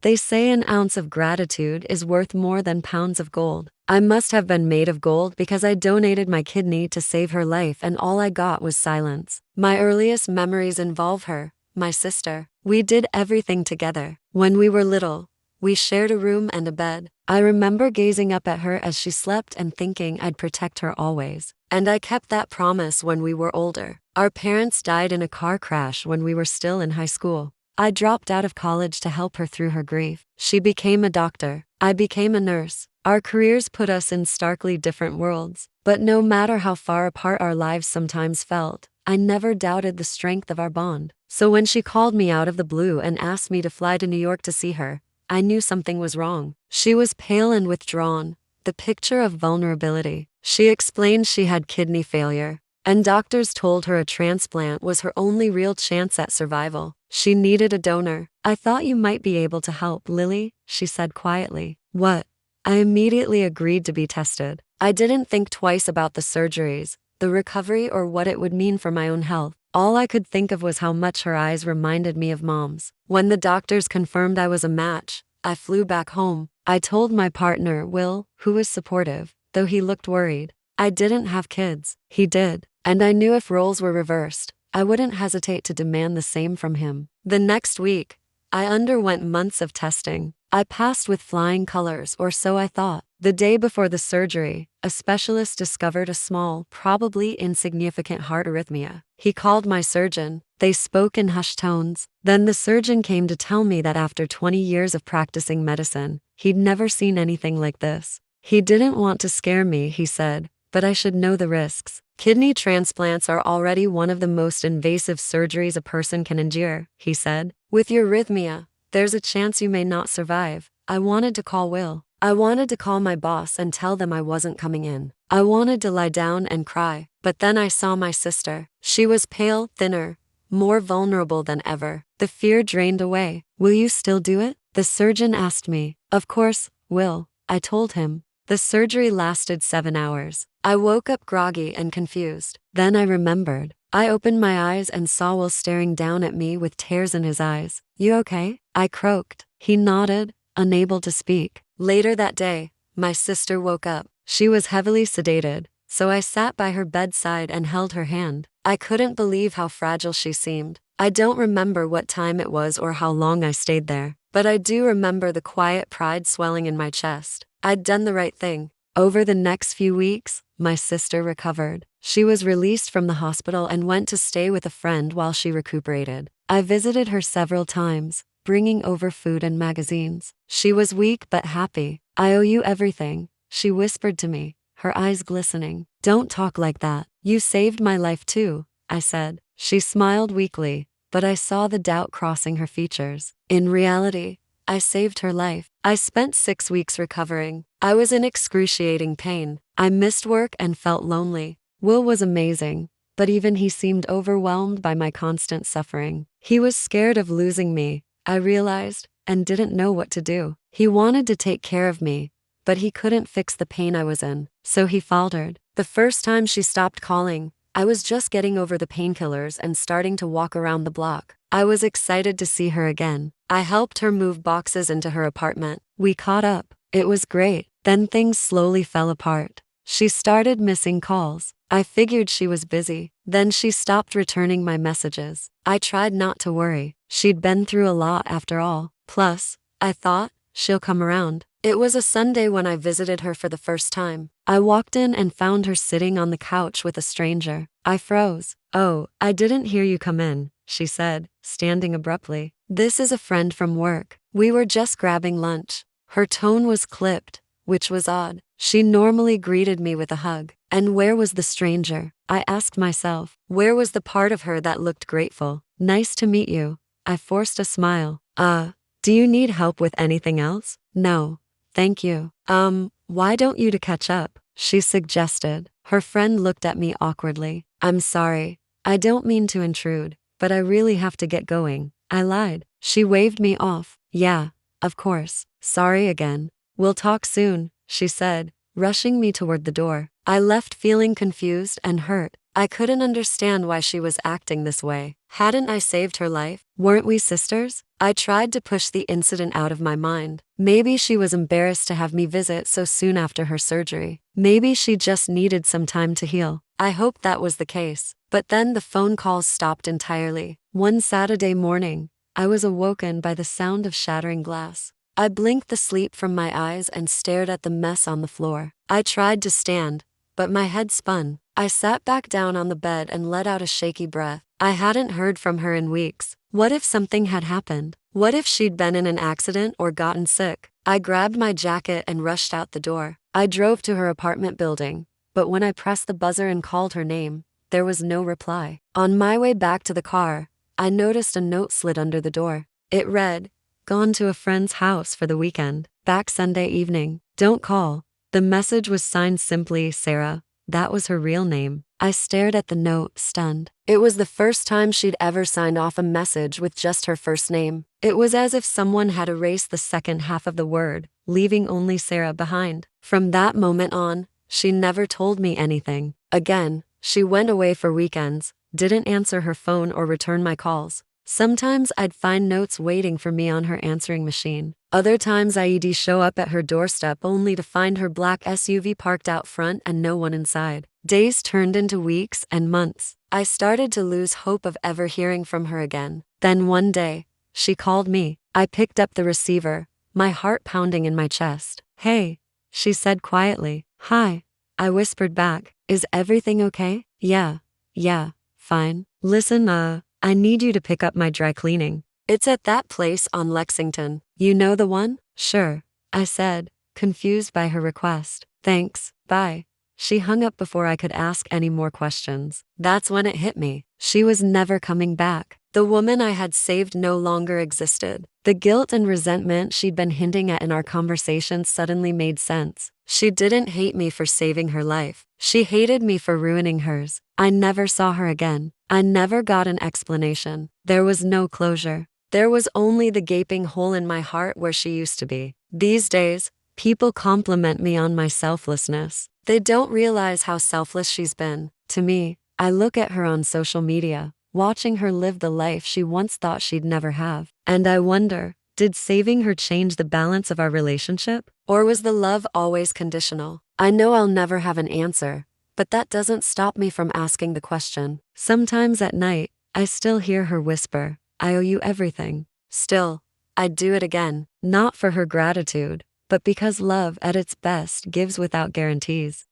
They say an ounce of gratitude is worth more than pounds of gold. I must have been made of gold because I donated my kidney to save her life and all I got was silence. My earliest memories involve her, my sister. We did everything together. When we were little, we shared a room and a bed. I remember gazing up at her as she slept and thinking I'd protect her always. And I kept that promise when we were older. Our parents died in a car crash when we were still in high school. I dropped out of college to help her through her grief. She became a doctor. I became a nurse. Our careers put us in starkly different worlds. But no matter how far apart our lives sometimes felt, I never doubted the strength of our bond. So when she called me out of the blue and asked me to fly to New York to see her, I knew something was wrong. She was pale and withdrawn, the picture of vulnerability. She explained she had kidney failure, and doctors told her a transplant was her only real chance at survival. She needed a donor. I thought you might be able to help, Lily, she said quietly. What? I immediately agreed to be tested. I didn't think twice about the surgeries, the recovery, or what it would mean for my own health. All I could think of was how much her eyes reminded me of Mom's. When the doctors confirmed I was a match, I flew back home. I told my partner, Will, who was supportive, though he looked worried. I didn't have kids. He did. And I knew if roles were reversed, I wouldn't hesitate to demand the same from him. The next week, I underwent months of testing. I passed with flying colors, or so I thought. The day before the surgery, a specialist discovered a small, probably insignificant heart arrhythmia. He called my surgeon. They spoke in hushed tones. Then the surgeon came to tell me that after 20 years of practicing medicine, he'd never seen anything like this. He didn't want to scare me, he said, but I should know the risks. Kidney transplants are already one of the most invasive surgeries a person can endure, he said. With your arrhythmia, there's a chance you may not survive. I wanted to call Will. I wanted to call my boss and tell them I wasn't coming in. I wanted to lie down and cry. But then I saw my sister. She was pale, thinner, more vulnerable than ever. The fear drained away. Will you still do it? The surgeon asked me. Of course, Will, I told him. The surgery lasted 7 hours. I woke up groggy and confused. Then I remembered. I opened my eyes and saw Will staring down at me with tears in his eyes. You okay? I croaked. He nodded, unable to speak. Later that day, my sister woke up. She was heavily sedated, so I sat by her bedside and held her hand. I couldn't believe how fragile she seemed. I don't remember what time it was or how long I stayed there, but I do remember the quiet pride swelling in my chest. I'd done the right thing. Over the next few weeks, my sister recovered. She was released from the hospital and went to stay with a friend while she recuperated. I visited her several times, bringing over food and magazines. She was weak but happy. I owe you everything, she whispered to me, her eyes glistening. Don't talk like that. You saved my life too, I said. She smiled weakly, but I saw the doubt crossing her features. In reality, I saved her life. I spent 6 weeks recovering. I was in excruciating pain. I missed work and felt lonely. Will was amazing, but even he seemed overwhelmed by my constant suffering. He was scared of losing me, I realized, and didn't know what to do. He wanted to take care of me, but he couldn't fix the pain I was in, so he faltered. The first time she stopped calling, I was just getting over the painkillers and starting to walk around the block. I was excited to see her again. I helped her move boxes into her apartment. We caught up. It was great. Then things slowly fell apart. She started missing calls. I figured she was busy. Then she stopped returning my messages. I tried not to worry. She'd been through a lot after all. Plus, I thought, she'll come around. It was a Sunday when I visited her for the first time. I walked in and found her sitting on the couch with a stranger. I froze. Oh, I didn't hear you come in, she said, standing abruptly. This is a friend from work. We were just grabbing lunch. Her tone was clipped, which was odd. She normally greeted me with a hug. And where was the stranger? I asked myself. Where was the part of her that looked grateful? Nice to meet you. I forced a smile. Do you need help with anything else? No, thank you. Why don't you to catch up? She suggested. Her friend looked at me awkwardly. I'm sorry. I don't mean to intrude, but I really have to get going. I lied. She waved me off. Yeah, of course. Sorry again. We'll talk soon, she said, rushing me toward the door. I left feeling confused and hurt. I couldn't understand why she was acting this way. Hadn't I saved her life? Weren't we sisters? I tried to push the incident out of my mind. Maybe she was embarrassed to have me visit so soon after her surgery. Maybe she just needed some time to heal. I hoped that was the case. But then the phone calls stopped entirely. One Saturday morning, I was awoken by the sound of shattering glass. I blinked the sleep from my eyes and stared at the mess on the floor. I tried to stand, but my head spun. I sat back down on the bed and let out a shaky breath. I hadn't heard from her in weeks. What if something had happened? What if she'd been in an accident or gotten sick? I grabbed my jacket and rushed out the door. I drove to her apartment building, but when I pressed the buzzer and called her name, there was no reply. On my way back to the car, I noticed a note slid under the door. It read, "Gone to a friend's house for the weekend. Back Sunday evening. Don't call." The message was signed simply Sarah. That was her real name. I stared at the note, stunned. It was the first time she'd ever signed off a message with just her first name. It was as if someone had erased the second half of the word, leaving only Sarah behind. From that moment on, she never told me anything. Again, she went away for weekends, didn't answer her phone or return my calls. Sometimes I'd find notes waiting for me on her answering machine. Other times I'd show up at her doorstep only to find her black SUV parked out front and no one inside. Days turned into weeks and months. I started to lose hope of ever hearing from her again. Then one day, she called me. I picked up the receiver, my heart pounding in my chest. "Hey," she said quietly. "Hi," I whispered back. "Is everything okay?" Yeah, fine. Listen, I need you to pick up my dry cleaning. It's at that place on Lexington. You know the one? Sure, I said, confused by her request. Thanks, bye. She hung up before I could ask any more questions. That's when it hit me. She was never coming back. The woman I had saved no longer existed. The guilt and resentment she'd been hinting at in our conversations suddenly made sense. She didn't hate me for saving her life. She hated me for ruining hers. I never saw her again. I never got an explanation. There was no closure. There was only the gaping hole in my heart where she used to be. These days, people compliment me on my selflessness. They don't realize how selfless she's been. To me, I look at her on social media, watching her live the life she once thought she'd never have. And I wonder, did saving her change the balance of our relationship? Or was the love always conditional? I know I'll never have an answer, but that doesn't stop me from asking the question. Sometimes at night, I still hear her whisper, "I owe you everything." Still, I'd do it again, not for her gratitude, but because love at its best gives without guarantees.